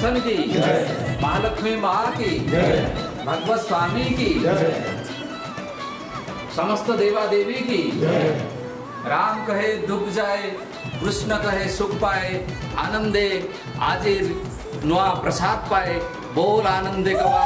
दर्शन की, महालक्ष्मी माँ की, भगवत स्वामी की, समस्त देवा देवी की। राम कहे दुख जाए, कृष्ण कहे सुख पाए, आनंदे आजे नुआ प्रसाद पाए, बोल आनंदे गवा।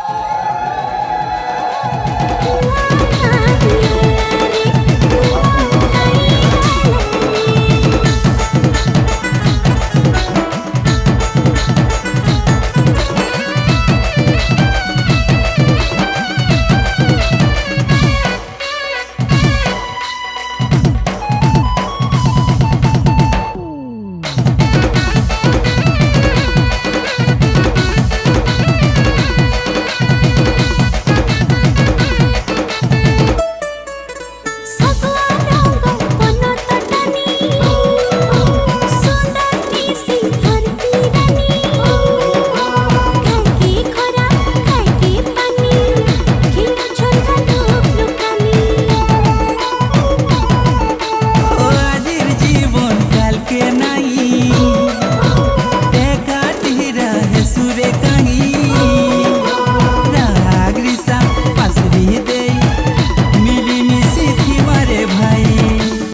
सुरेखा